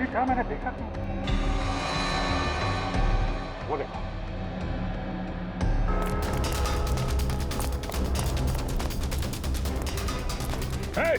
ही था, मैंने देखा था। वो देखो। Hey!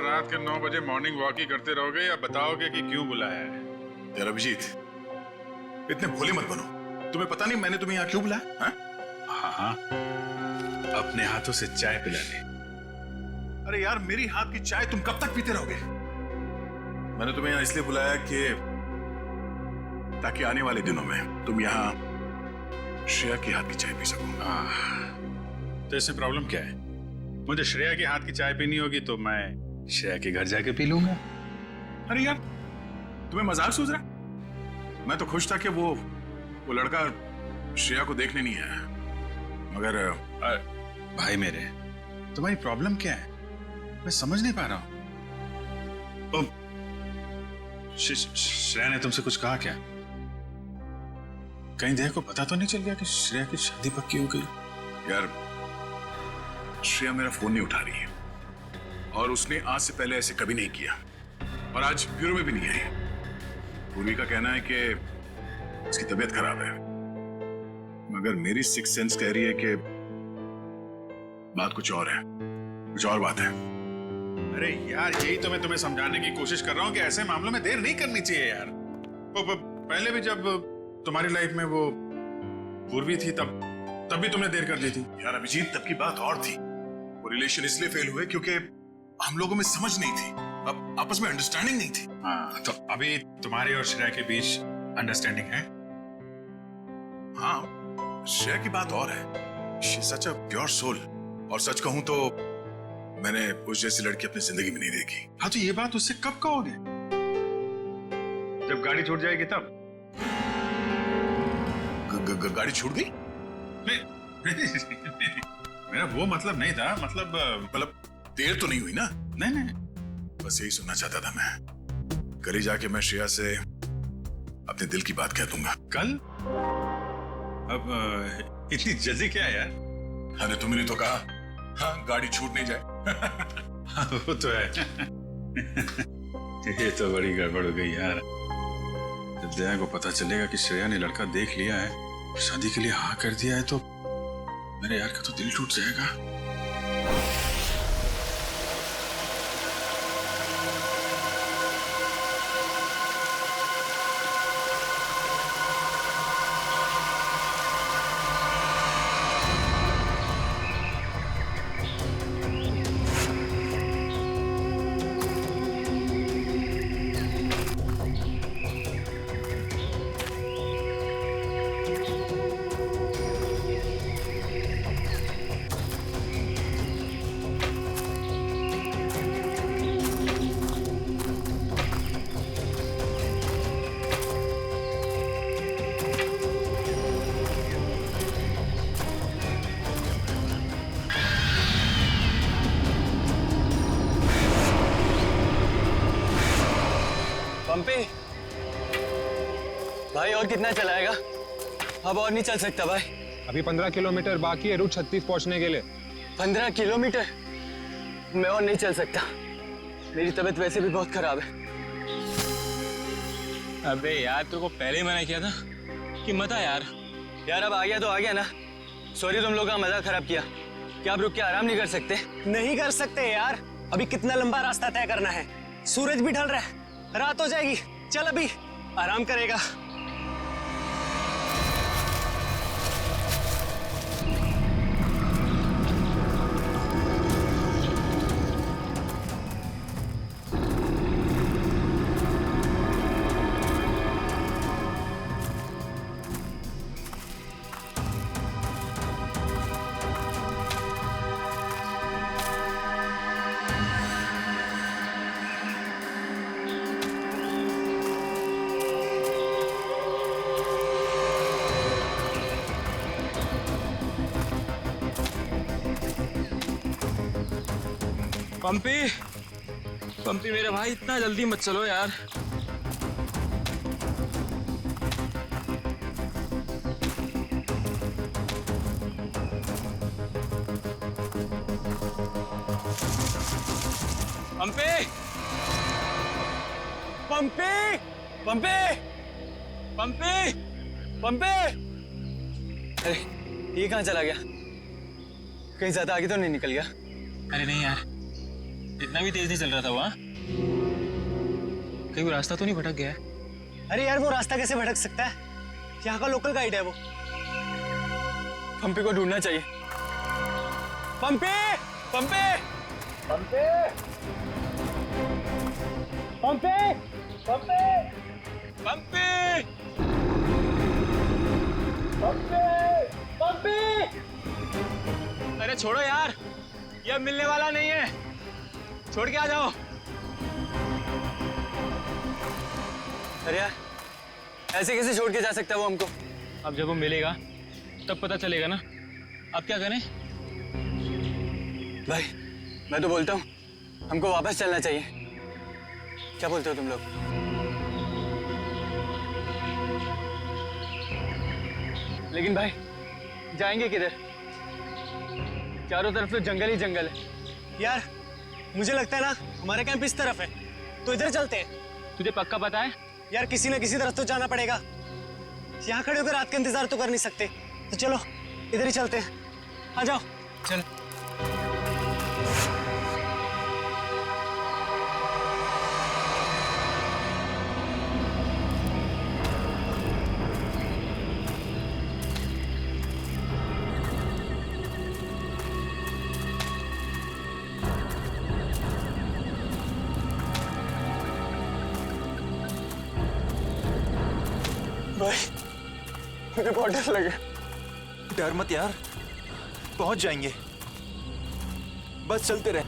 रात के 9 बजे मॉर्निंग वॉक ही करते रहोगे या बताओगे कि क्यों बुलाया है? यार अभिजीत, इतने भोले मत बनो। तुम्हें पता नहीं मैंने तुम्हें यहाँ क्यों बुलाया? हाँ, अपने हाथों से चाय पिला ले। अरे यार, मेरी हाथ की चाय तुम कब तक पीते रहोगे? मैंने तुम्हें यहाँ इसलिए बुलाया कि ताकि आने वाले दिनों में तुम यहाँ श्रेया की हाथ की चाय पी सको। तो इसमें प्रॉब्लम क्या है? मुझे श्रेया की हाथ की चाय पीनी होगी तो मैं श्रेया के घर जाके पी लूंगा। अरे यार, तुम्हें मजाक सूझ रहा है? मैं तो खुश था कि वो लड़का श्रेया को देखने नहीं आया, मगर भाई मेरे, तुम्हारी प्रॉब्लम क्या है? मैं समझ नहीं पा रहा हूं। श्रेया ने तुमसे कुछ कहा क्या? कहीं देह को पता तो नहीं चल गया कि श्रेया की शादी पक्की हो गई? यार, श्रेया मेरा फोन नहीं उठा रही है और उसने आज से पहले ऐसे कभी नहीं किया और आज ब्यूरो में भी नहीं आई। पूर्वी का कहना है कि उसकी तबीयत खराब है, मगर मेरी सिक्स सेंस कह रही है कि बात कुछ और है, कुछ और बात है। अरे यार, यही तो मैं तुम्हें समझाने की कोशिश कर रहा हूँ कि ऐसे मामलों में देर नहीं करनी चाहिए यार। पहले भी जब तुम्हारी लाइफ में वो पूर्वी थी तब भी तुमने देर कर दी थी। यार अभिजीत, तब की बात और थी। वो रिलेशन इसलिए फेल हुए क्योंकि हम लोगों में समझ नहीं थी, अब आपस में अंडरस्टैंडिंग नहीं थी। हाँ, तो अभी तुम्हारे और श्रेया के बीच अंडरस्टैंडिंग है? हाँ, श्रेया की बात और है। She is such a pure soul, और सच कहूं तो मैंने उस जैसी लड़की अपनी जिंदगी में नहीं देखी। हाँ, तो ये बात उससे कब कहोगे? जब गाड़ी छूट जाएगी तब? गाड़ी छूट गई? नहीं, मेरा वो मतलब नहीं था। मतलब देर तो नहीं हुई ना? नहीं, बस यही सुनना चाहता था मैं। कल ही जाके मैं श्रेया से अपने दिल की बात कह दूंगा। कल? अब इतनी जल्दी क्या है यार? अरे तुमने तो कहा, हाँ, गाड़ी छूट नहीं जाए। हाँ, वो तो है। ये तो बड़ी गड़बड़ हो गई यार। जब दया को पता चलेगा कि श्रेया ने लड़का देख लिया है, शादी के लिए हाँ कर दिया है, तो मेरे यार का तो दिल टूट जाएगा। पंपी भाई, और कितना चलाएगा? अब और नहीं चल सकता भाई। अभी 15 किलोमीटर बाकी है रूट 36 पहुंचने के लिए। 15 किलोमीटर? मैं और नहीं चल सकता, मेरी तबीयत वैसे भी बहुत खराब है। अबे यार, तेरे को पहले ही मना किया था कि मत आ यार। यार अब आ गया तो आ गया ना। सॉरी, तुम लोग का मजाक खराब किया। क्या आप रुक के आराम नहीं कर सकते? नहीं कर सकते यार, अभी कितना लंबा रास्ता तय करना है। सूरज भी ढल रहा है, रात हो जाएगी। चल अभी आराम करेगा। पंपी पंपी मेरे भाई, इतना जल्दी मत चलो यार। पंपी पंपी पंपी पंपी पंपी। अरे ये कहाँ चला गया? कहीं ज्यादा आगे तो नहीं निकल गया? अरे नहीं यार, इतना भी तेज नहीं चल रहा था वहाँ। कहीं वो रास्ता तो नहीं भटक गया है? अरे यार वो रास्ता कैसे भटक सकता है? यहाँ का लोकल गाइड है वो। पंपी को ढूंढना चाहिए। पंपी पंपी पंपी पंपी पंपी पंपी पंपी पंपी। अरे छोड़ो यार, ये मिलने वाला नहीं है, छोड़ के आ जाओ। अरे यार ऐसे कैसे छोड़ के जा सकता है वो हमको? अब जब वो मिलेगा तब पता चलेगा ना। अब क्या करें? भाई मैं तो बोलता हूँ हमको वापस चलना चाहिए। क्या बोलते हो तुम लोग? लेकिन भाई जाएंगे किधर? चारों तरफ तो जंगल ही जंगल है। यार मुझे लगता है ना हमारा कैंप इस तरफ है, तो इधर चलते हैं। तुझे पक्का पता है? यार किसी ना किसी तरफ तो जाना पड़ेगा। यहाँ खड़े होकर रात का इंतजार तो कर नहीं सकते, तो चलो इधर ही चलते हैं। आ जाओ। चल। भाई मुझे बहुत डर लगा। डर मत यार, पहुंच जाएंगे, बस चलते रहे।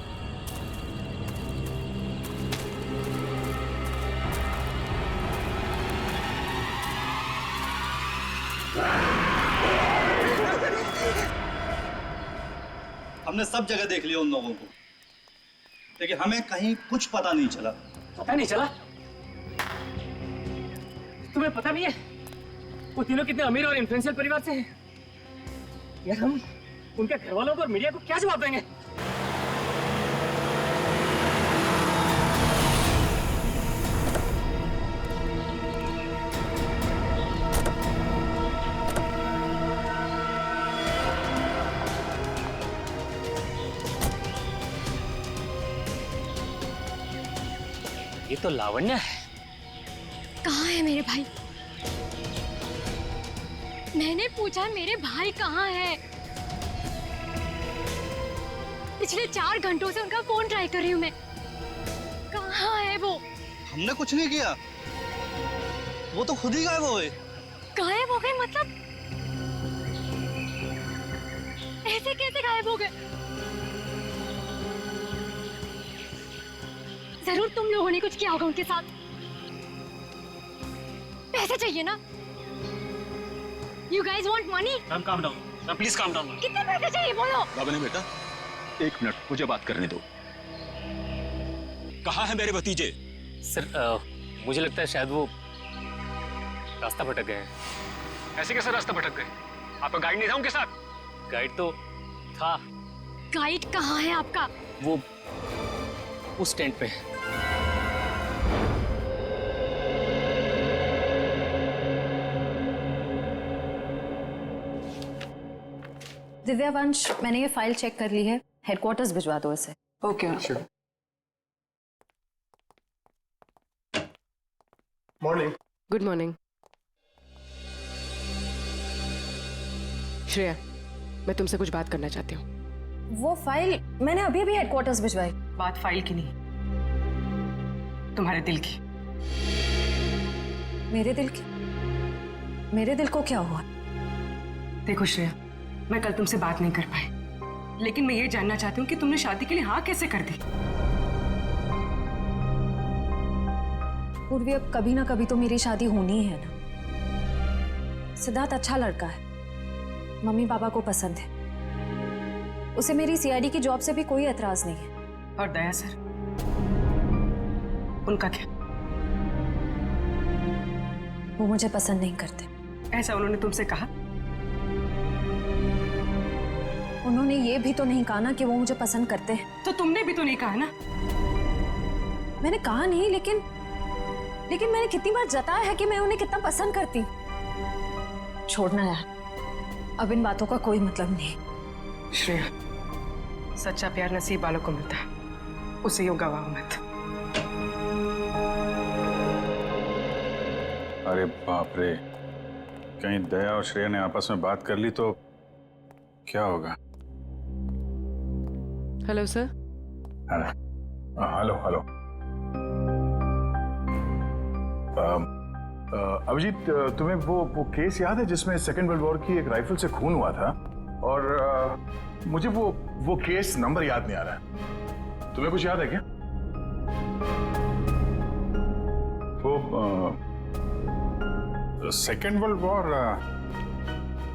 हमने सब जगह देख लिया उन लोगों को, लेकिन हमें कहीं कुछ पता नहीं चला। पता नहीं चला? तुम्हें पता नहीं है वो तीनों कितने अमीर और इन्फ्लुएंशियल परिवार से हैं? यार हम उनके घर वालों को और मीडिया को क्या जवाब देंगे? ये तो लावण्य है। कहाँ है मेरे भाई? मैंने पूछा मेरे भाई कहाँ है? पिछले 4 घंटों से उनका फोन ट्राई कर रही हूँ मैं। कहाँ है वो? हमने कुछ नहीं किया, वो तो खुद ही गायब हो गए। गायब हो गए मतलब? ऐसे कैसे गायब हो गए? जरूर तुम लोगों ने कुछ किया होगा उनके साथ। पैसे चाहिए ना? You guys want money? Calm down. Please calm down. कितने पैसे चाहिए बोलो? बाबा बेटा 1 मिनट मुझे बात करने दो। कहाँ है मेरे भतीजे? सर मुझे लगता है शायद वो रास्ता भटक गए हैं। ऐसे कैसे रास्ता भटक गए? आपका गाइड नहीं था उनके साथ? गाइड तो था। गाइड कहाँ है आपका? वो उस टेंट पे। दिव्या वंश, मैंने ये फाइल चेक कर ली है, हेडक्वार्टर्स भिजवा दो इसे। Okay sure. Morning. Good morning. Shreya, मैं तुमसे कुछ बात करना चाहती हूँ। वो फाइल मैंने अभी अभी हेडक्वार्टर्स भिजवाई। बात फाइल की नहीं, तुम्हारे दिल की। मेरे दिल की? मेरे दिल को क्या हुआ? देखो श्रेया, मैं कल तुमसे बात नहीं कर पाई, लेकिन मैं ये जानना चाहती हूँ कि तुमने शादी के लिए हाँ कैसे कर दी? पूर्वी, अब कभी ना कभी तो मेरी शादी होनी है ना। सिद्धार्थ अच्छा लड़का है, मम्मी पापा को पसंद है, उसे मेरी सीआईडी की जॉब से भी कोई एतराज नहीं है। और दया सर, उनका क्या? वो मुझे पसंद नहीं करते। ऐसा उन्होंने तुमसे कहा? उन्होंने ये भी तो नहीं कहा ना कि वो मुझे पसंद करते हैं। तो तुमने भी तो नहीं कहा ना? मैंने कहा नहीं, लेकिन मैंने कितनी बार जताया है कि मैं उन्हें कितना पसंद करती हूँ। छोड़ना यार, अब इन बातों का कोई मतलब नहीं। श्रेया, सच्चा प्यार नसीब वालों को मिलता है, उसे यूं गवाओ मत। अरे बाप रे, कहीं दया और श्रेया ने आपस में बात कर ली तो क्या होगा? Hello sir. Hello hello. Abhijeet, तुम्हें वो केस याद है जिसमें सेकेंड वर्ल्ड वॉर की एक राइफल से खून हुआ था? और मुझे वो केस नंबर याद नहीं आ रहा है। तुम्हें कुछ याद है क्या? वो सेकेंड वर्ल्ड वॉर,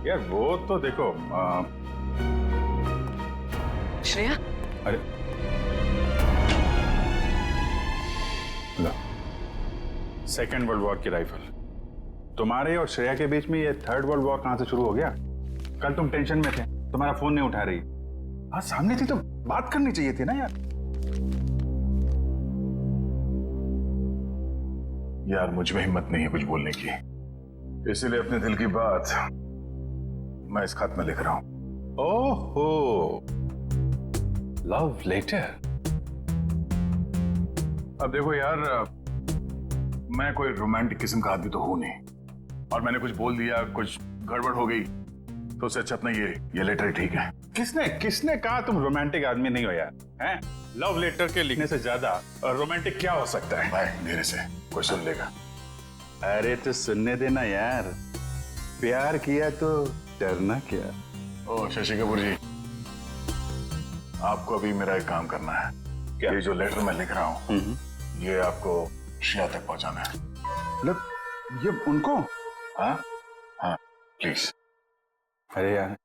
यार वो तो देखो श्रेया। अरे लो, सेकेंड वर्ल्ड वॉर की राइफल। तुम्हारे और श्रेया के बीच में ये थर्ड वर्ल्ड वॉर कहां से शुरू हो गया? कल तुम टेंशन में थे, तुम्हारा फोन नहीं उठा रही। हाँ, सामने थी तो बात करनी चाहिए थी ना यार। यार मुझ में हिम्मत नहीं है कुछ बोलने की, इसीलिए अपने दिल की बात मैं इस खत में लिख रहा हूं। ओहो, लव लेटर। अब देखो यार, मैं कोई रोमांटिक किस्म का आदमी तो हूं नहीं, और मैंने कुछ बोल दिया, कुछ गड़बड़ हो गई, तो उससे अच्छा अपना ये लेटर ठीक है। किसने कहा तुम रोमांटिक आदमी नहीं हो यार? हैं? लव लेटर के लिखने से ज्यादा रोमांटिक क्या हो सकता है? भाई धीरे से, कोई सुन लेगा। अरे तो सुनने देना यार, प्यार किया तो डरना क्या। ओ शशि कपूर जी, आपको अभी मेरा एक काम करना है। क्या? ये जो लेटर मैं लिख रहा हूँ, ये आपको श्रेया तक पहुंचाना है। मतलब ये उनको? हाँ हाँ, प्लीज। अरे यार,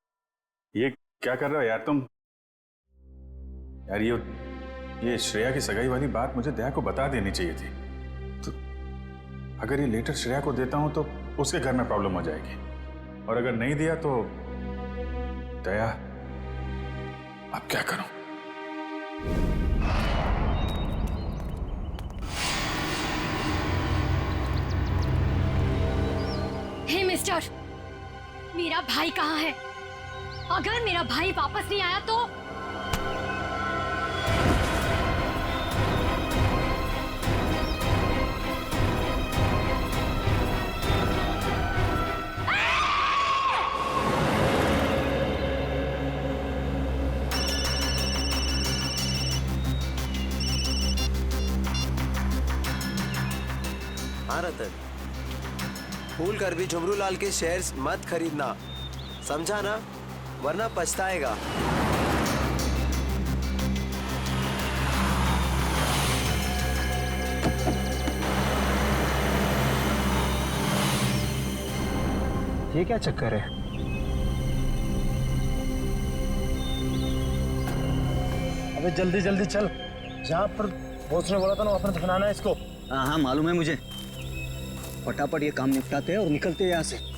ये क्या कर रहे हो यार तुम? यार ये श्रेया की सगाई वाली बात मुझे दया को बता देनी चाहिए थी। तो अगर ये लेटर श्रेया को देता हूं तो उसके घर में प्रॉब्लम हो जाएगी, और अगर नहीं दिया तो दया, अब क्या करूं? हे मिस्टर, मेरा भाई कहाँ है? अगर मेरा भाई वापस नहीं आया तो हाँ रतन, भूल कर भी झुमरू लाल के शेयर्स मत खरीदना, समझा ना? वरना पछताएगा। ये क्या चक्कर है? अबे जल्दी जल्दी चल, जहाँ पर बॉस ने बोला था ना वहाँ पर दफनाना है इसको। हाँ हाँ मालूम है मुझे, फटाफट ये काम निपटाते हैं और निकलते हैं यहाँ से।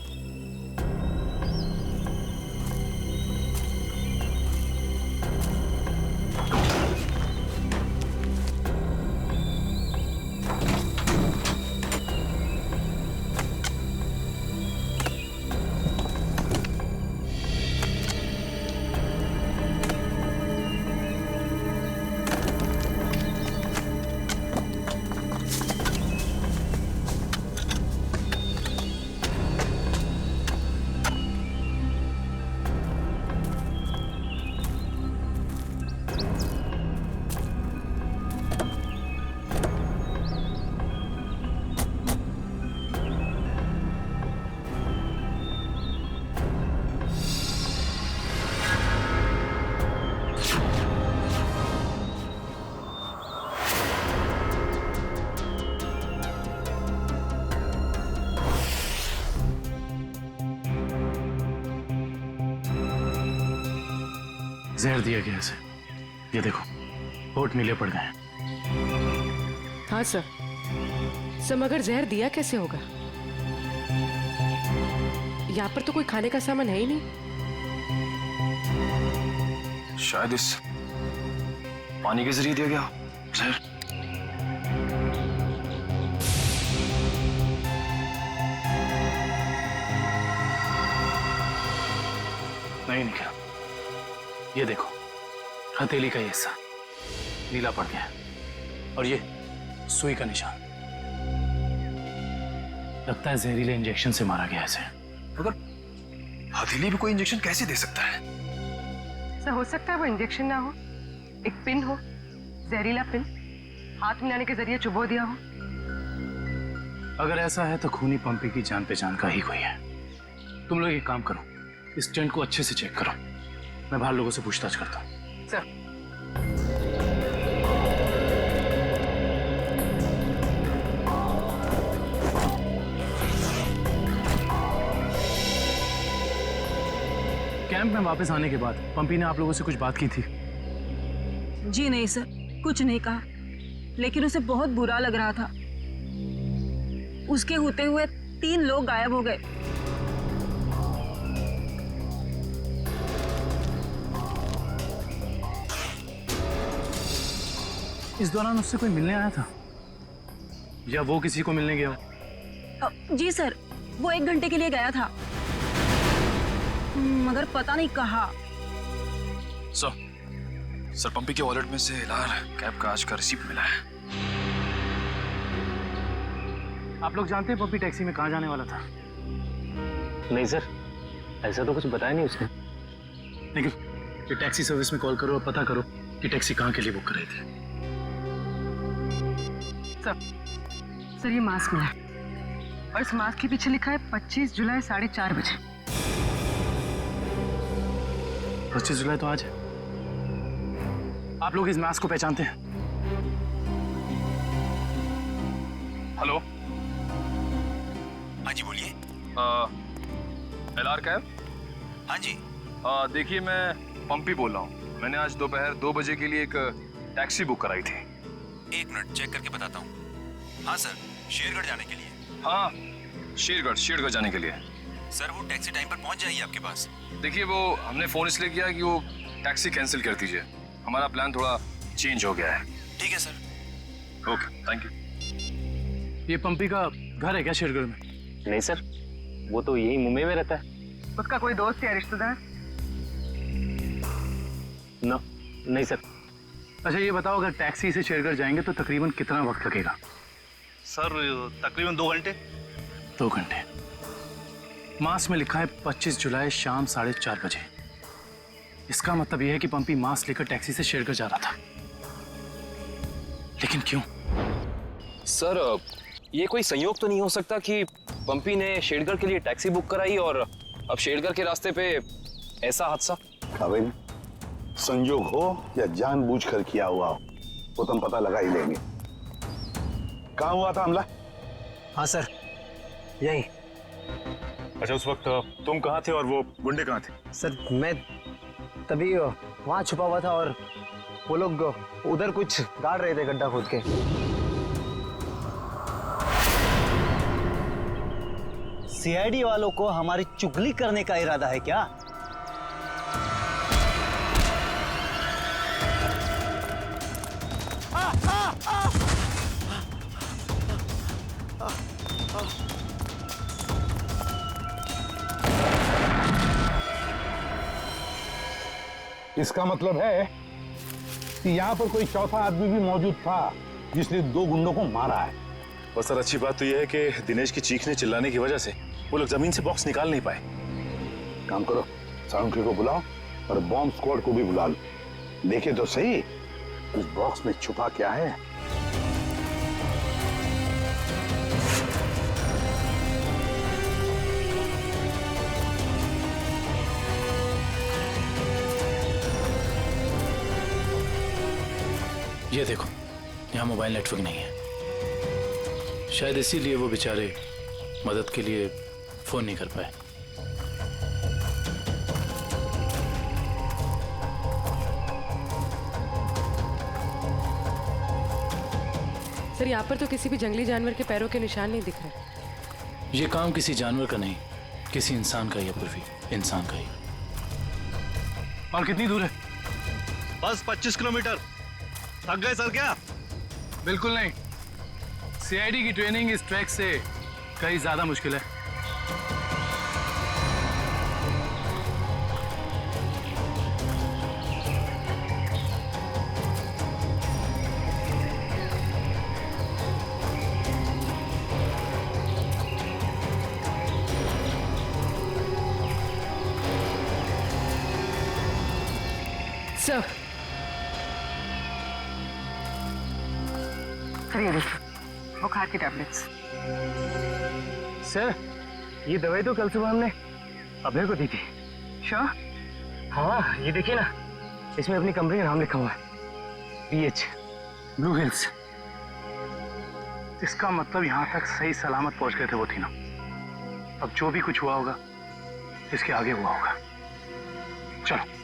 जहर दिया गया इसे, ये देखो रिपोर्ट नीले पड़ गए हैं। हाँ सर, मगर जहर दिया कैसे होगा? यहाँ पर तो कोई खाने का सामान है ही नहीं। शायद इस पानी के जरिए दिया गया जहर। नहीं निकला। ये देखो, हथेली का ये हिस्सा नीला पड़ गया है और ये सुई का निशान। लगता है जहरीले इंजेक्शन से मारा गया इसे। मगर हथेली भी कोई इंजेक्शन कैसे दे सकता है? सर हो सकता है वो इंजेक्शन ना हो, एक पिन हो, जहरीला पिन हाथ में लाने के जरिए चुबो दिया हो। अगर ऐसा है तो खूनी पंपी की जान पहचान का ही कोई है। तुम लोग एक काम करो, इस टेंट को अच्छे से चेक करो। मैं बाहर लोगों से पूछताछ करता हूँ। सर कैंप में वापस आने के बाद पंपी ने आप लोगों से कुछ बात की थी? जी नहीं सर, कुछ नहीं कहा, लेकिन उसे बहुत बुरा लग रहा था। उसके होते हुए 3 लोग गायब हो गए। इस दौरान उससे कोई मिलने आया था या वो किसी को मिलने गया हो? जी सर, वो 1 घंटे के लिए गया था, मगर पता नहीं कहाँ। सर पंपी के वॉलेट में से लाल कैब का आज का रिसीप्ट मिला है। आप लोग जानते हैं पंपी टैक्सी में कहाँ जाने वाला था? नहीं सर, ऐसा तो कुछ बताया नहीं उसने। लेकिन ये टैक्सी सर्विस में कॉल करो और पता करो कि टैक्सी कहाँ के लिए बुक कर रहे थे। सर ये मास्क मिला और इस मास्क के पीछे लिखा है 25 जुलाई 4:30 बजे। 25 जुलाई तो आज है। आप लोग इस मास्क को पहचानते हैं? हेलो, हाँ जी बोलिए। LR cab? हाँ जी। देखिए मैं पंपी बोल रहा हूँ। मैंने आज दोपहर 2 बजे के लिए एक टैक्सी बुक कराई थी। 1 मिनट चेक करके बताता हूँ। हाँ सर, शेरगढ़ जाने के लिए। हाँ, शेरगढ़ जाने के लिए। सर वो टैक्सी टाइम पर पहुँच जाएगी आपके पास। देखिए वो हमने फोन इसलिए किया कि वो टैक्सी कैंसिल कर दीजिए, हमारा प्लान थोड़ा चेंज हो गया है। ठीक है सर। Okay, thank you. ये पंपी का घर है क्या शेरगढ़ में? नहीं सर, वो तो यही मुंबई में रहता है। उसका कोई दोस्त या रिश्तेदार? नहीं सर। अच्छा ये बताओ, अगर टैक्सी से शेरगढ़ जाएंगे तो तकरीबन कितना वक्त लगेगा? सर तकरीबन 2 घंटे। 2 घंटे। मास में लिखा है 25 जुलाई शाम 4:30 बजे। इसका मतलब यह है कि पंपी मास लेकर टैक्सी से शेरगढ़ जा रहा था। लेकिन क्यों? सर ये कोई संयोग तो नहीं हो सकता कि पंपी ने शेरगढ़ के लिए टैक्सी बुक कराई और अब शेरगढ़ के रास्ते पे ऐसा हादसा? काबिल, संयोग हो या जानबूझकर किया हुआ हो, वो तुम पता लगा ही लेंगे। कहाँ हुआ था हमला? हाँ सर, यही। अच्छा उस वक्त तुम कहाँ थे और वो गुंडे कहाँ थे? सर मैं तभी वहाँ छुपा हुआ था और वो लोग उधर कुछ गाड़ रहे थे गड्ढा खोद के। सीआईडी वालों को हमारी चुगली करने का इरादा है क्या? इसका मतलब है कि यहाँ पर कोई चौथा आदमी भी मौजूद था जिसने 2 गुंडों को मारा है। और सर अच्छी बात तो यह है कि दिनेश की चीखने चिल्लाने की वजह से वो लोग जमीन से बॉक्स निकाल नहीं पाए। काम करो, साउंड्री को बुलाओ और बॉम्ब स्क्वाड को भी बुला लो। देखे तो सही उस बॉक्स में छुपा क्या है। ये देखो, यहाँ मोबाइल नेटवर्क नहीं है। शायद इसीलिए वो बेचारे मदद के लिए फोन नहीं कर पाए। मगर यहाँ पर तो किसी भी जंगली जानवर के पैरों के निशान नहीं दिख रहे। ये काम किसी जानवर का नहीं, किसी इंसान का ही है पूर्वी, इंसान का ही। और कितनी दूर है? बस 25 किलोमीटर। थक गए सर क्या? बिल्कुल नहीं। सीआईडी की ट्रेनिंग इस ट्रैक से कहीं ज्यादा मुश्किल है। सर, ये देखिए बुखार की टैबलेट्स। सर, ये दवाई तो कल सुबह हमने अभय को दी थी। श्योर? हाँ, ये देखिए ना, इसमें अपनी कंपनी का नाम लिखा हुआ है, BH ब्लू हिल्स। इसका मतलब यहाँ तक सही सलामत पहुंच गए थे वो तीनों। अब जो भी कुछ हुआ होगा इसके आगे हुआ होगा। चलो।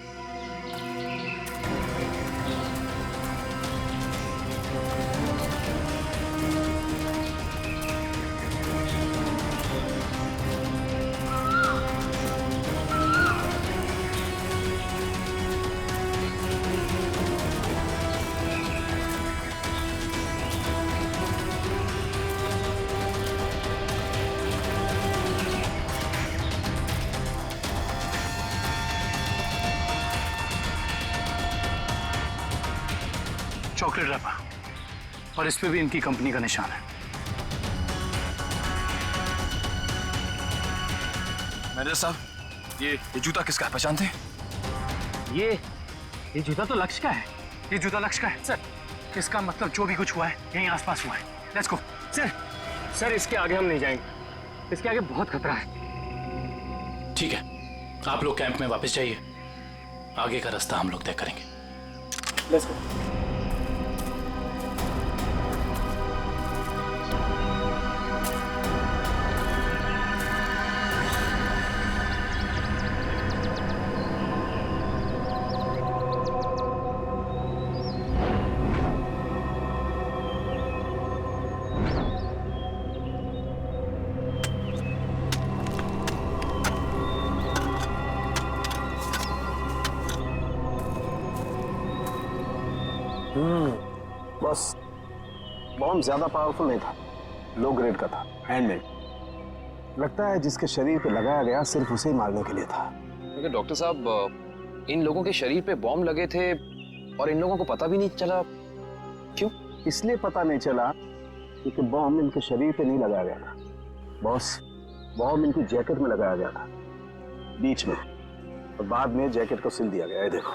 चॉकलेट रैपर और इस पे भी इनकी कंपनी का निशान है। मैनेजर साहब, ये जूता किसका है, पहचानते हैं? ये जूता तो लक्ष्य का है। ये जूता लक्ष्य का है? सर, इसका मतलब जो भी कुछ हुआ है यहीं आसपास हुआ है। Let's go. सर, इसके आगे हम नहीं जाएंगे। इसके आगे बहुत खतरा है। ठीक है, आप लोग कैंप में वापस जाइए। आगे का रास्ता हम लोग तय करेंगे। Let's go. बस बॉम्ब ज्यादा पावरफुल नहीं था, लो ग्रेड का था, हैंडमेड। लगता है जिसके शरीर पे लगाया गया सिर्फ उसे ही मारने के लिए था। लेकिन डॉक्टर साहब, इन लोगों के शरीर पे बॉम्ब लगे थे और इन लोगों को पता भी नहीं चला। क्यों? इसलिए पता नहीं चला क्योंकि बॉम्ब इनके शरीर पे नहीं लगाया गया था बॉस। बॉम्ब इनकी जैकेट में लगाया गया था, बीच में, और बाद में जैकेट को सिल दिया गया है। देखो,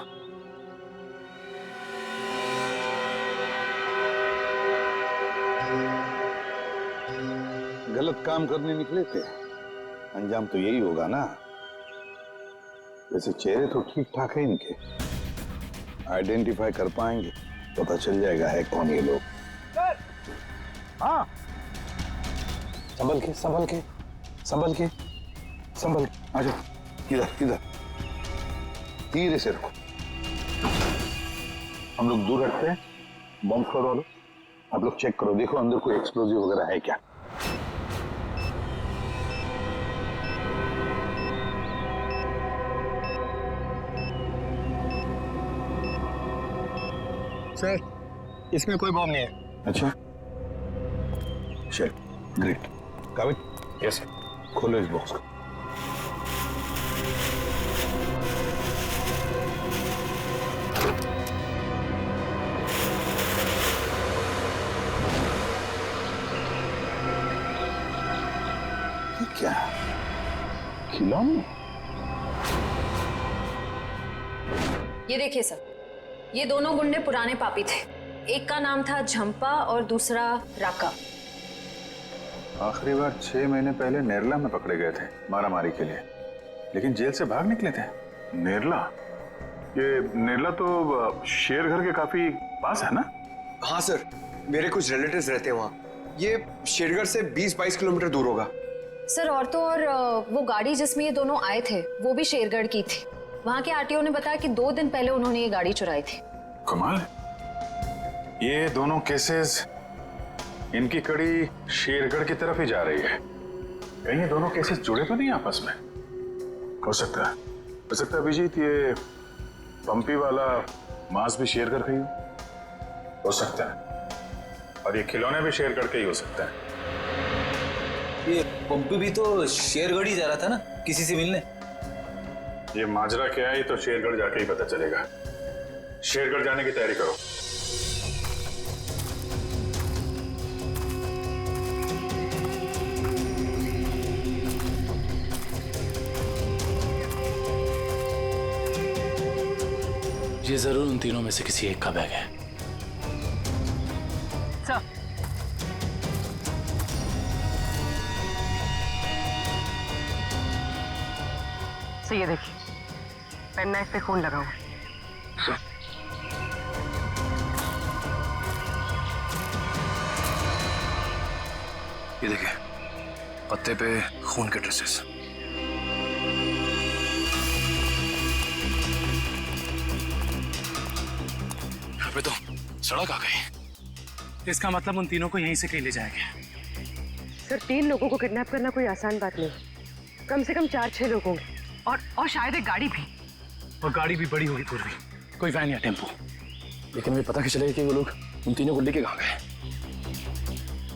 गलत काम करने निकले थे, अंजाम तो यही होगा ना। वैसे चेहरे तो ठीक ठाक है इनके, आइडेंटिफाई कर पाएंगे, पता चल जाएगा है कौन ये लोग। हाँ, संभल के संभल के संभल के संभल के आ जाओ। इधर इधर, धीरे से रखो। हम लोग दूर हटते हैं, बॉम्ब स्क्वाड वालों आप लोग चेक करो, देखो अंदर कोई एक्सप्लोजिव वगैरह है क्या। सर, इसमें कोई बॉम्ब नहीं है। अच्छा, चल, ग्रेट। काबिल? Yes sir. खोलो इस बॉक्स को। ये क्या? खिलौने? ये देखिए सर, ये दोनों गुंडे पुराने पापी थे। एक का नाम था झंपा और दूसरा राका। आखिरी बार 6 महीने पहले नेरला में पकड़े गए थे मारामारी के लिए, लेकिन जेल से भाग निकले थे। नेरला? ये नेरला तो शेरघर के काफी पास है ना? हाँ सर, मेरे कुछ रिलेटिव्स रहते हैं वहाँ। ये शेरघर से 20-22 किलोमीटर दूर होगा। सर, और तो और वो गाड़ी जिसमें ये दोनों आए थे वो भी शेरगढ़ की थी। वहाँ के आरटीओ ने बताया कि 2 दिन पहले उन्होंने ये गाड़ी चुराई थी। कमाल, ये दोनों केसेस इनकी कड़ी शेरगढ़ की तरफ ही जा रही है। कहीं ये दोनों केसेस जुड़े तो नहीं आपस में? हो सकता है अभिजीत, ये पंपी वाला मांस भी शेरगढ़ का ही हो सकता है, और ये खिलौने भी शेरगढ़ के ही हो सकता है। ये पंपी भी तो शेरगढ़ ही जा रहा था ना किसी से मिलने। ये माजरा क्या है तो शेरगढ़ जाके ही पता चलेगा। शेरगढ़ जाने की तैयारी करो। ये जरूर उन तीनों में से किसी एक का बैग है। सर, ये देखिए पेन नाइफ पे खून लगा हुआ। ये देखिए पत्ते पे खून के ट्रेसेस। यहाँ पे तो सड़क आ गई। इसका मतलब उन तीनों को यहीं से कहीं ले जाया गया। सर 3 लोगों को किडनैप करना कोई आसान बात नहीं, कम से कम 4-6 लोग होंगे और शायद एक गाड़ी भी। और गाड़ी भी बड़ी होगी पूर्वी, कोई वैन या टेम्पो। लेकिन मुझे पता कैसे चलेगा कि वो लोग उन तीनों को लेके कहाँ गए?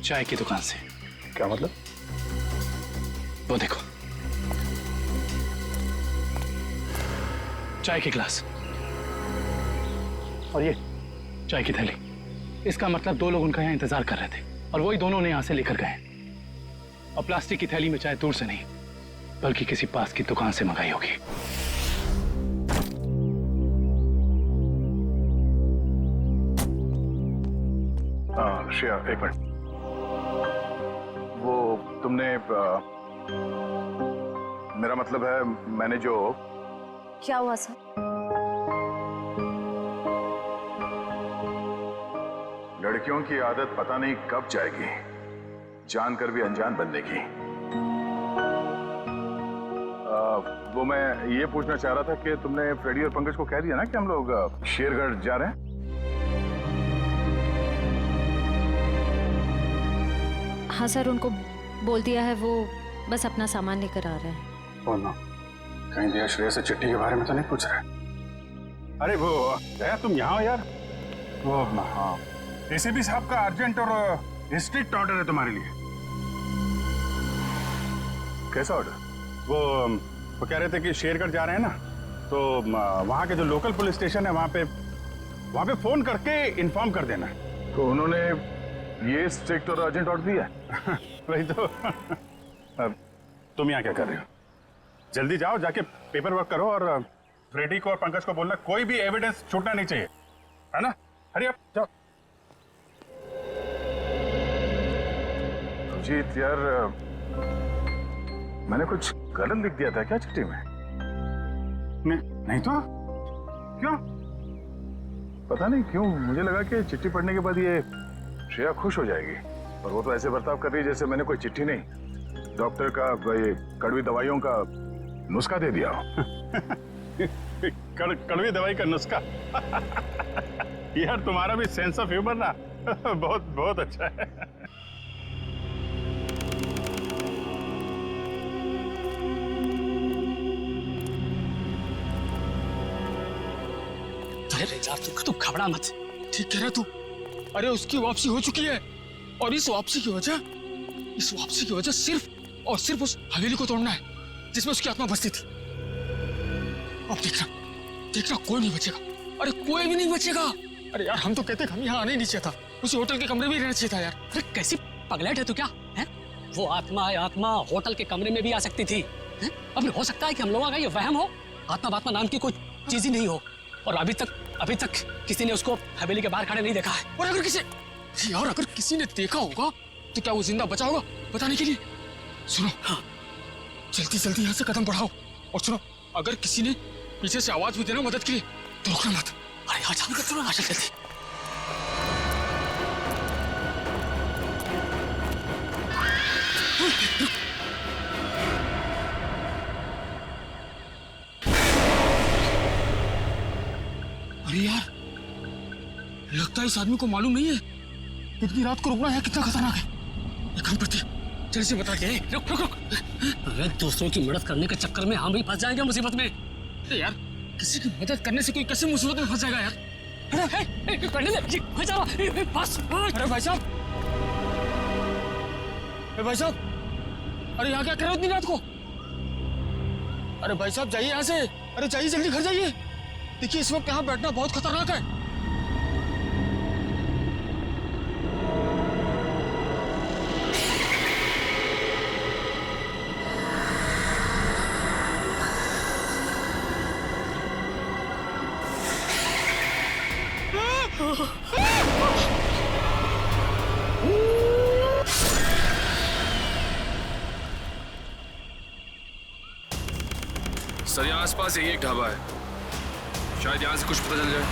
चाय की दुकान से। क्या मतलब? वो देखो चाय के गिलास और ये चाय की थैली। इसका मतलब 2 लोग उनका यहाँ इंतजार कर रहे थे और वही दोनों ने यहाँ से लेकर गए। और प्लास्टिक की थैली में चाय दूर से नहीं बल्कि किसी पास की दुकान से मंगाई होगी। श्रेया एक मिनट, वो तुमने मेरा मतलब है मैंने जो। क्या हुआ सर? लड़कियों की आदत पता नहीं कब जाएगी, जानकर भी अनजान बनने की। वो मैं ये पूछना चाह रहा था कि तुमने फ्रेडी और पंकज को कह दिया ना कि हम लोग शेरगढ़ जा रहे हैं? हाँ सर, उनको बोल दिया है, वो बस अपना सामान लेकर आ रहे हैं। ओ नो, कहीं दिया श्रेया से चिट्ठी के बारे में तो नहीं पूछ रहे? अरे वो दया तुम यहाँ हो यार। वो हाँ, एसीपी साहब का अर्जेंट और स्ट्रिक्ट ऑर्डर है तुम्हारे लिए। कैसा ऑर्डर? वो कह रहे थे कि शेरगढ़ जा रहे हैं ना, तो वहाँ के जो लोकल पुलिस स्टेशन है वहाँ पे फोन करके इन्फॉर्म कर देना। तो उन्होंने ये स्ट्रिक्ट और अर्जेंट ऑर्डर दिया है। वही तो। तुम यहाँ क्या कर रहे हो? जल्दी जाओ, जाके पेपर वर्क करो और फ्रेडी को और पंकज को बोलना कोई भी एविडेंस छूटना नहीं चाहिए, है ना? हरी अप, जाओ। जीत यार, मैंने कुछ गलत लिख दिया था क्या चिट्ठी में? नहीं तो क्यों? पता नहीं क्यों मुझे लगा कि चिट्ठी पढ़ने के बाद ये श्रेया खुश हो जाएगी, और वो तो ऐसे बर्ताव कर रही है जैसे मैंने कोई चिट्ठी नहीं, डॉक्टर का ये कड़वी दवाइयों का नुस्खा दे दिया हो। कड़वी दवाई का नुस्खा। यार तुम्हारा भी सेंस ऑफ ह्यूमर ना बहुत बहुत अच्छा है। अरे यार तू घबरा मत, ठीक कह रहा तू। अरे उसकी वापसी हो चुकी है, और इस वापसी की वजह सिर्फ और सिर्फ उस हवेली को तोड़ना है जिसमें उसकी आत्मा बसती थी। अब देखना कोई नहीं बचेगा। अरे कोई भी नहीं बचेगा। अरे यार हम तो कहते हम यहाँ आने ही नहीं चाहिए था, उसी होटल के कमरे में ही रहना चाहिए था यार। अरे कैसी पगलेट है तू क्या है? वो आत्मा होटल के कमरे में भी आ सकती थी। अब हो सकता है कि हम लोगों का ये वहम हो, आत्मा नाम की कोई चीज ही नहीं हो, और अभी तक किसी ने उसको हवेली के बाहर खड़े नहीं देखा है। और अगर किसी ने देखा होगा तो क्या वो जिंदा बचा होगा बताने के लिए? सुनो, हाँ जल्दी यहाँ से कदम बढ़ाओ, और सुनो अगर किसी ने पीछे से आवाज भी देना मदद के लिए तो रोकना मत। अरे यहाँ जल्दी कर, सुनो जल्दी। अरे यार लगता है इस आदमी को मालूम नहीं है इतनी रात को रुकना है कितना खतरनाक है। एक काम करते जल्दी से बता के। रुक रुक रुक। अरे दूसरों की मदद करने के चक्कर में हम भी फंस जाएंगे मुसीबत में। यार किसी की मदद करने से कोई कैसे मुसीबत में फंस जाएगा यार। अरे भाई साहब, अरे भाई साहब, भाई साहब, अरे यहाँ क्या कर रहे हो इतनी रात को? अरे भाई साहब जाइए यहाँ से। अरे जाइए जल्दी घर जाइए। देखिए इस वक्त यहाँ बैठना बहुत खतरनाक है। सर यहाँ आसपास यही एक ढाबा है, शायद यहाँ से कुछ पता चल जाए।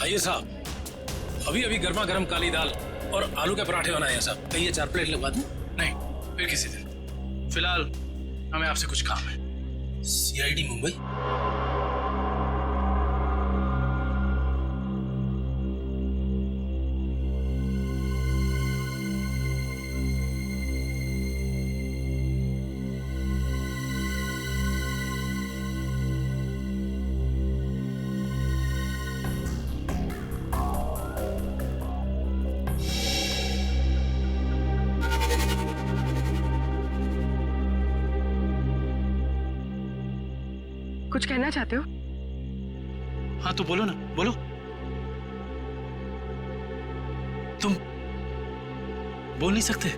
आइए साहब, अभी अभी गर्मा गर्म काली दाल और आलू के पराठे बनाए हैं साहब। कहिए 4 प्लेट लगवा दूं? नहीं, फिर किसी दिन। फिलहाल हमें आपसे कुछ काम है। CID मुंबई। कुछ कहना चाहते हो? हाँ तो बोलो ना, बोलो। तुम बोल नहीं सकते?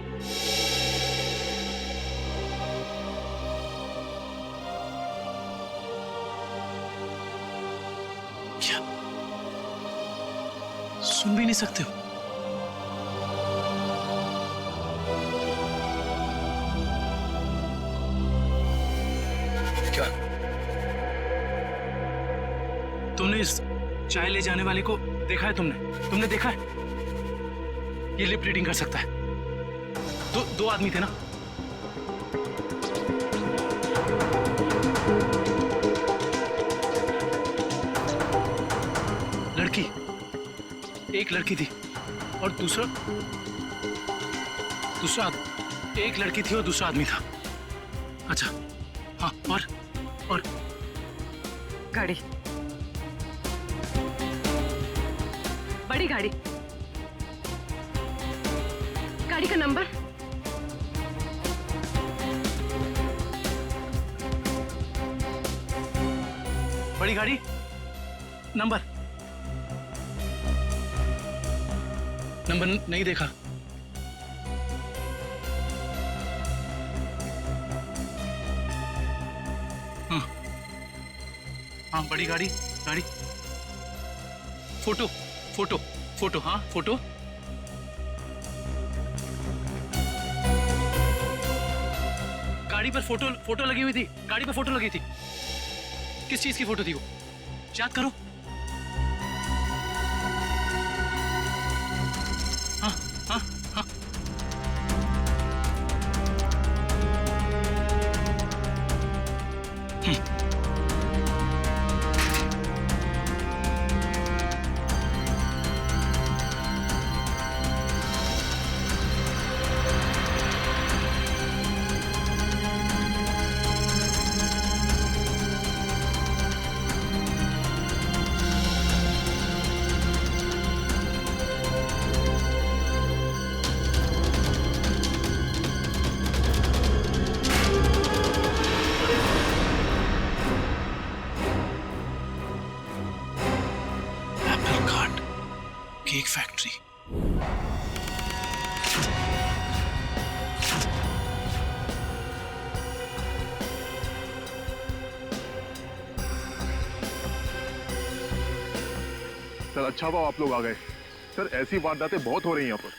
क्या सुन भी नहीं सकते हो? क्या तुमने इस चाय ले जाने वाले को देखा है? तुमने देखा है? ये लिप रीडिंग कर सकता है। दो आदमी थे ना? लड़की, एक लड़की थी और दूसरा एक लड़की थी और दूसरा आदमी था। अच्छा हाँ, और गाड़ी, बड़ी गाड़ी, गाड़ी का नंबर? बड़ी गाड़ी नंबर नहीं देखा। हाँ बड़ी गाड़ी फोटो हाँ फोटो। गाड़ी पर फोटो लगी हुई थी। गाड़ी पर फोटो लगी थी। किस चीज की फोटो थी वो? याद करो। हाँ हाँ हाँ केक फैक्ट्री। सर अच्छा हुआ आप लोग आ गए। सर ऐसी वारदातें बहुत हो रही हैं यहाँ पर।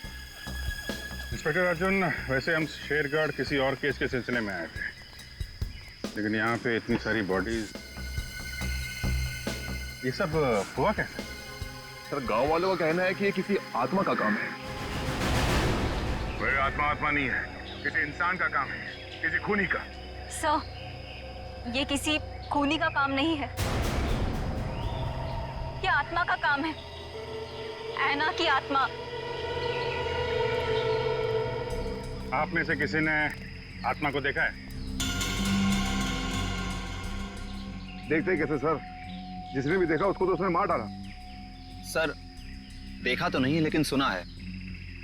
इंस्पेक्टर अर्जुन, वैसे हम शेरगढ़ किसी और केस के सिलसिले में आए थे, लेकिन यहाँ पे इतनी सारी बॉडीज, ये सब हुआ कैसे? सर गांव वालों का कहना है कि ये किसी आत्मा का काम है। कोई आत्मा नहीं है, किसी इंसान का काम है, किसी खूनी का। सर, ये किसी खूनी का काम नहीं है, ये आत्मा का काम है, ऐना की आत्मा। आप में से किसी ने आत्मा को देखा है? देखते कैसे सर, जिसने भी देखा उसको तो उसने मार डाला। सर देखा तो नहीं, लेकिन सुना है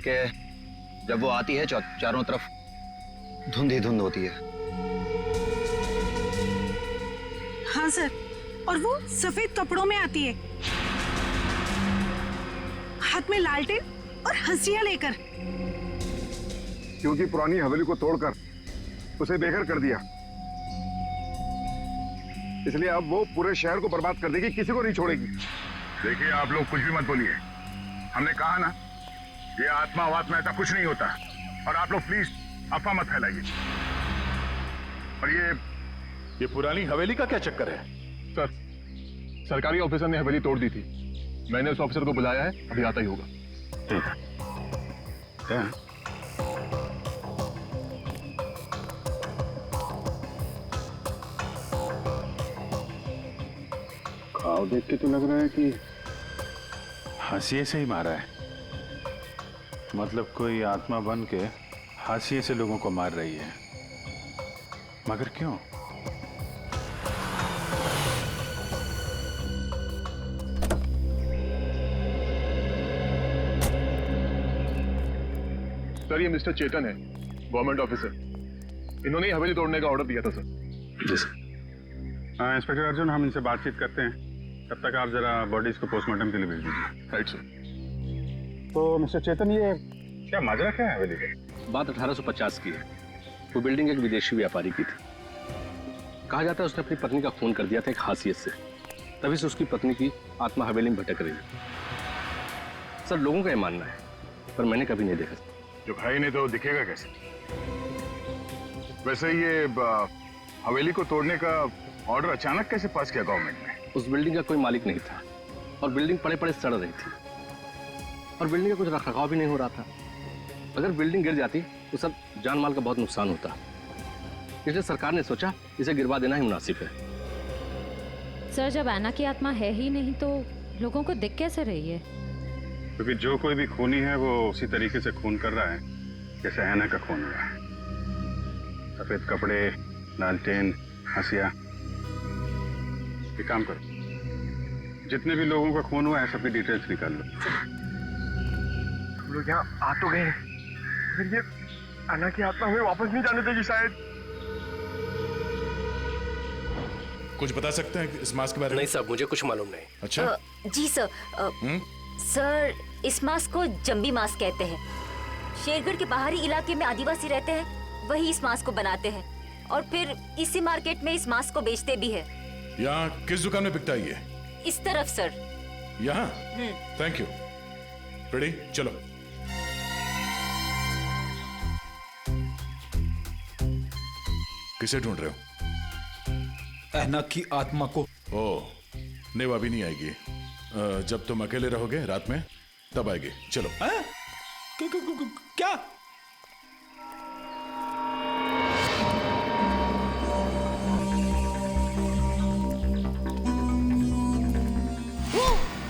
कि जब वो आती है चारों तरफ धुंध ही धुंध होती है। हाँ सर, और वो सफेद कपड़ों में आती है, हाथ में लालटेन और हंसिया लेकर। क्योंकि पुरानी हवेली को तोड़कर उसे बेघर कर दिया, इसलिए अब वो पूरे शहर को बर्बाद कर देगी, किसी को नहीं छोड़ेगी। देखिए आप लोग कुछ भी मत बोलिए, हमने कहा ना ये आत्मा वात्मा ऐसा कुछ नहीं होता। और आप लोग प्लीज अफवाह मत फैलाइए। और ये पुरानी हवेली का क्या चक्कर है? सर सरकारी ऑफिसर ने हवेली तोड़ दी थी, मैंने उस ऑफिसर को बुलाया है, अभी आता ही होगा। घाव देख के तो लग रहा है कि हाशिए से ही मारा है। मतलब कोई आत्मा बन के हाशिए से लोगों को मार रही है, मगर क्यों? सर ये मिस्टर चेतन है, गवर्नमेंट ऑफिसर, इन्होंने ही हवेली तोड़ने का ऑर्डर दिया था सर। जी सर। इंस्पेक्टर अर्जुन, हम इनसे बातचीत करते हैं, तब तक आप जरा बॉडीज को पोस्टमार्टम के लिए भेज दीजिए। Right sir. तो मिस्टर चेतन, ये क्या माजरा क्या है हवेली का? बात 1850 की है। वो बिल्डिंग एक विदेशी व्यापारी की थी। कहा जाता है उसने अपनी पत्नी का खून कर दिया था एक हासियत से, तभी से उसकी पत्नी की आत्मा हवेली में भटक रही है। सर लोगों का ये मानना है, पर मैंने कभी नहीं देखा। जो भाई ने तो दिखेगा कैसे? वैसे ये हवेली को तोड़ने का ऑर्डर अचानक कैसे पास किया गवर्नमेंट ने? उस बिल्डिंग का कोई मालिक नहीं था और बिल्डिंग पड़े पड़े सड़ रही थी और बिल्डिंग का कुछ रखरखाव भी नहीं हो रहा था। अगर बिल्डिंग गिर जाती तो सब जान माल का बहुत नुकसान होता, इसलिए सरकार ने सोचा इसे गिरवा देना ही मुनासिब है। सर जब ऐना की आत्मा है ही नहीं तो लोगों को दिख कैसे रही है? क्योंकि जो कोई भी खूनी है वो उसी तरीके से खून कर रहा है जैसे ऐना का खून हो रहा है। सफेद कपड़े, लालटेन, हंसिया। एक काम करो, जितने भी लोगों का खून हुआ है सबकी डिटेल्स निकाल लो। हम लोग यहाँ आ तो गए, फिर ये ऐना की आत्मा हमें वापस नहीं जाने देगी शायद। कुछ बता सकते हैं इस मास्क के बारे में? नहीं साहब, मुझे कुछ मालूम नहीं। अच्छा जी सर। सर इस मास्क को जंबी मास्क कहते हैं। शेरगढ़ के बाहरी इलाके में आदिवासी रहते हैं, वही इस मास्क को बनाते हैं और फिर इसी मार्केट में इस मास्क को बेचते भी है। यहाँ किस दुकान में बिकता है ये? इस तरफ सर। यहाँ? Thank you. रेडी, चलो। किसे ढूंढ रहे हो? ऐना की आत्मा को। ओह, नहीं वो अभी नहीं आएगी। जब तुम अकेले रहोगे रात में तब आएगी। चलो। क्या?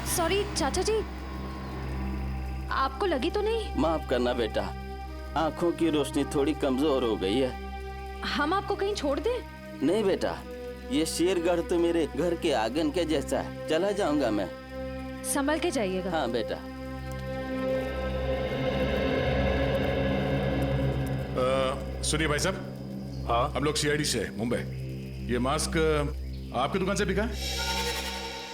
सॉरी चाचा जी, आपको लगी तो नहीं? माफ करना बेटा, आंखों की रोशनी थोड़ी कमजोर हो गई है। हम आपको कहीं छोड़ दें? नहीं बेटा, ये शेरगढ़ तो मेरे घर के आंगन के जैसा है, चला जाऊंगा मैं। संभल के जाइएगा। हाँ बेटा। सुनिए भाई साहब। हाँ, हम लोग सीआईडी से मुंबई। ये मास्क आपकी दुकान से बिका?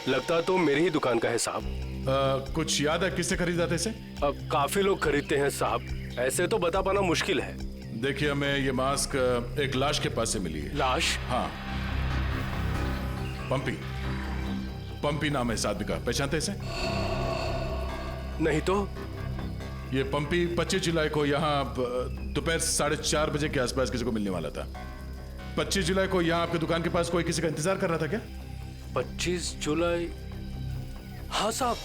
लगता तो मेरी ही दुकान का है साहब। कुछ याद है किससे खरीदा था इसे? काफी लोग खरीदते हैं साहब, ऐसे तो बता पाना मुश्किल है। देखिए, हमें ये मास्क एक लाश के पास से मिली है। लाश? हाँ, पंपी। पंपी नाम है इस आदमी का, पहचानते इसे? नहीं तो। ये पंपी 25 जुलाई को यहाँ दोपहर 4:30 बजे के आसपास किसी को मिलने वाला था। 25 जुलाई को यहाँ आपकी दुकान के पास कोई किसी का इंतजार कर रहा था क्या? 25 जुलाई? हाँ साहब,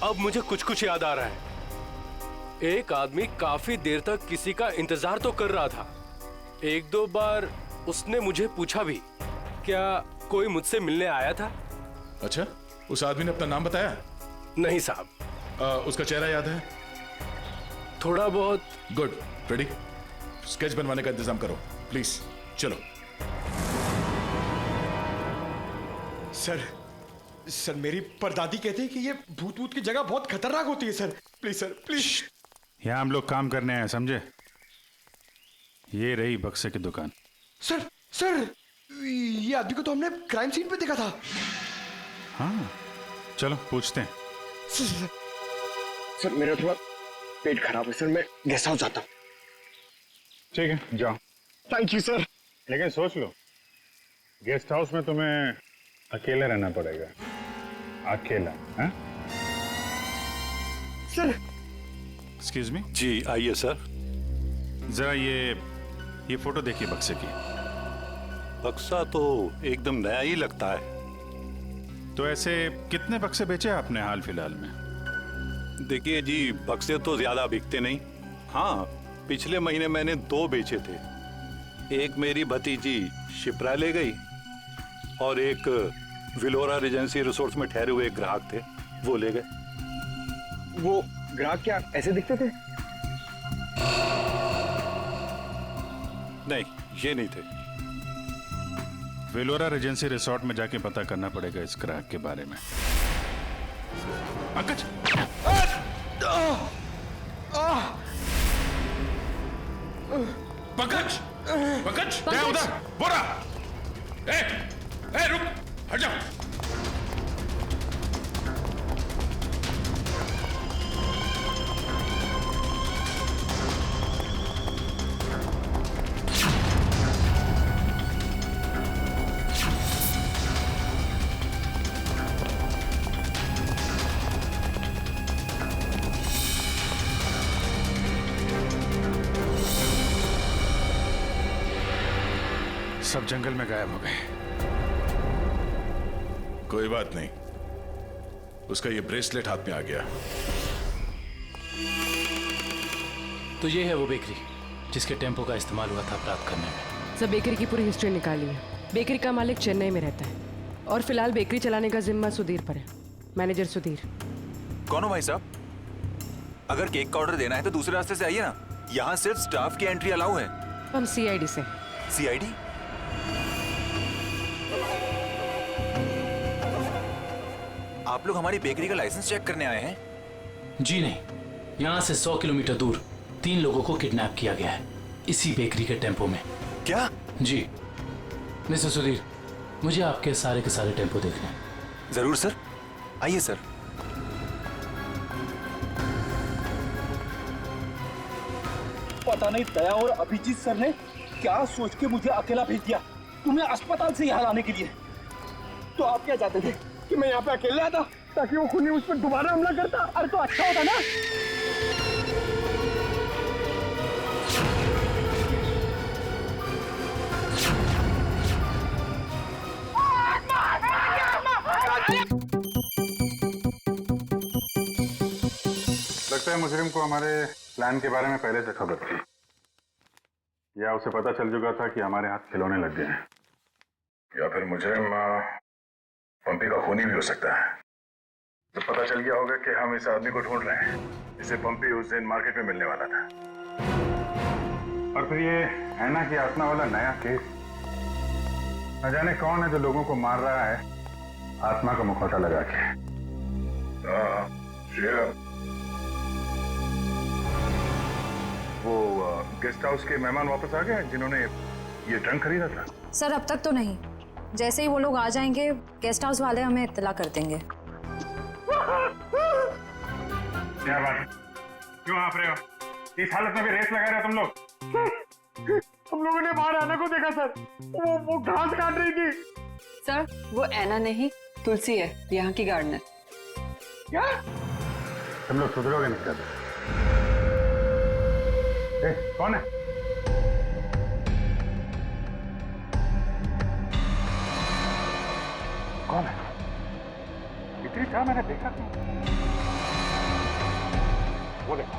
अब मुझे कुछ कुछ याद आ रहा है। एक आदमी काफी देर तक किसी का इंतजार तो कर रहा था। एक दो बार उसने मुझे पूछा भी, क्या कोई मुझसे मिलने आया था। अच्छा, उस आदमी ने अपना नाम बताया? नहीं साहब। उसका चेहरा याद है? थोड़ा बहुत। गुड। रेडी? स्केच बनवाने का इंतजाम करो प्लीज। चलो। सर मेरी परदादी कहती है कि ये भूत भूत की जगह बहुत खतरनाक होती है सर। Please sir, please. यहाँ हम लोग काम करने आए, समझे? ये रही बक्से की दुकान। सर ये आदमी को तो हमने क्राइम सीन पे देखा था। हाँ, चलो पूछते हैं। सर मेरा थोड़ा पेट खराब है सर, मैं गेस्ट हाउस जाता हूँ। ठीक है, जाओ। Thank you sir. लेकिन सोच लो, गेस्ट हाउस में तुम्हें अकेला रहना पड़ेगा। अकेला, हैं? सर। Excuse me. जी आइए सर। जरा ये फोटो देखिए बक्से की। बक्सा तो एकदम नया ही लगता है। तो ऐसे कितने बक्से बेचे आपने हाल फिलहाल में? देखिए जी, बक्से तो ज्यादा बिकते नहीं। हाँ, पिछले महीने मैंने 2 बेचे थे। एक मेरी भतीजी शिप्रा ले गई और एक विलोरा रेजेंसी रिसोर्ट्स में ठहरे हुए एक ग्राहक थे, वो ले गए। वो ग्राहक क्या ऐसे दिखते थे? नहीं, ये नहीं थे। वेलोरा रेजेंसी रिसोर्ट में जाके पता करना पड़ेगा इस ग्राहक के बारे में। पंकज! पंकज! पंकज! क्या उधर? बोरा! रुक! हट जाओ! सब जंगल में गायब हो गए। कोई बात नहीं, उसका ये ब्रेसलेट हाथ में आ गया। तो ये है वो बेकरी जिसके टेम्पो का इस्तेमाल हुआ था अपराध करने में। सब बेकरी की पूरी हिस्ट्री निकाली है। बेकरी का मालिक चेन्नई में रहता है और फिलहाल बेकरी चलाने का जिम्मा सुधीर पर है। मैनेजर सुधीर। कौन हो भाई साहब? अगर केक का ऑर्डर देना है तो दूसरे रास्ते से आइए ना, यहाँ सिर्फ स्टाफ की एंट्री अलाउ है। हम सीआईडी से। सीआईडी? आप लोग हमारी बेकरी का लाइसेंस चेक करने आए हैं? जी नहीं, यहाँ से 100 किलोमीटर दूर 3 लोगों को किडनैप किया गया है, इसी बेकरी के टेम्पो में। क्या? जी मिस्टर सुधीर, मुझे आपके सारे के सारे टेम्पो देखने हैं। जरूर सर, आइए सर। पता नहीं दया और अभिजीत सर ने क्या सोच के मुझे अकेला भेज दिया तुम्हें अस्पताल से यहाँ लाने के लिए। तो आप क्या चाहते थे कि मैं यहाँ पे अकेले आता ताकि वो खूनी मुझ पर दोबारा हमला करता? अरे तो अच्छा होता ना। लगता है मुजरिम को हमारे प्लान के बारे में पहले से खबर थी, या उसे पता चल चुका था कि हमारे हाथ खिलौने लग गए हैं। या फिर मुजरिम पंपी का खूनी भी हो सकता है। तो पता चल गया होगा कि हम इस आदमी को ढूंढ रहे हैं, जिसे पंपी उस दिन मार्केट में मिलने वाला था। और फिर ये ऐना की आत्मा वाला नया केस, न जाने कौन है जो लोगों को मार रहा है आत्मा का मुखौटा लगा के। वो गेस्ट हाउस के मेहमान वापस आ गए जिन्होंने ये ट्रंक खरीदा था? सर अब तक तो नहीं, जैसे ही वो लोग आ जाएंगे गेस्ट हाउस वाले हमें इत्तला कर देंगे। क्या बात, क्यों आप रहे हो? इस हालत में भी रेस लगा रहे हो तुम लोग? हम लोगों ने बाहर आना को देखा सर, वो घास काट रही थी। सर वो ऐना नहीं, तुलसी है, यहाँ की गार्डनर। क्या? तुम लोग सुधरोगे नहीं कर? कौन है? कौन है? इतनी चाह मैंने देखा क्यों? वो देखो।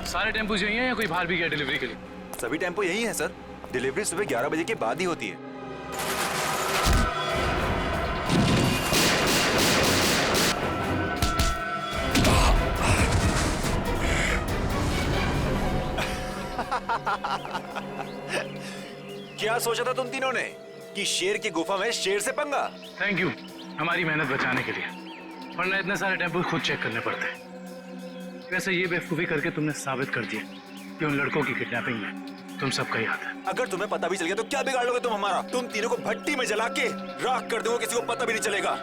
सारे टेम्पो यही हैं या कोई बाहर भी गया डिलीवरी के लिए? सभी टेम्पो यही हैं सर। डिलीवरी सुबह 11 बजे के बाद ही होती है। क्या सोचा था तुम तीनों ने कि शेर की गुफा में शेर से पंगा? थैंक यू हमारी मेहनत बचाने के लिए, वरना इतने सारे टेम्पो खुद चेक करने पड़ते। वैसे ये बेवकूफी करके तुमने साबित कर दिया कि उन लड़कों की किडनैपिंग में तुम सबका ही हाथ है। अगर तुम्हें पता भी चल गया तो क्या बिगाड़ लोगे तुम हमारा? तुम तीनों को भट्टी में जला के राख कर दोगे, किसी को पता भी नहीं चलेगा।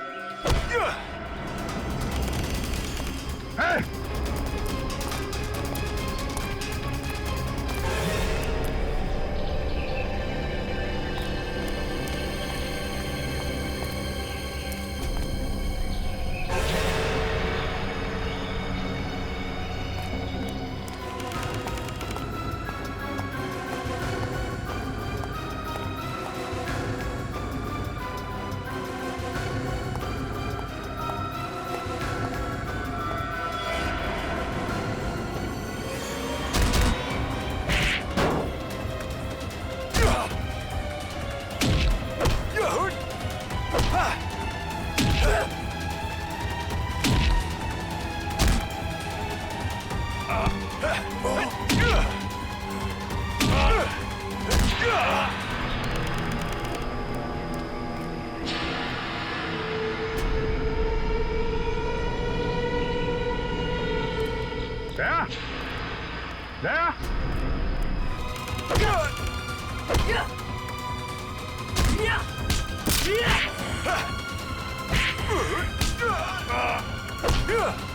Yeah!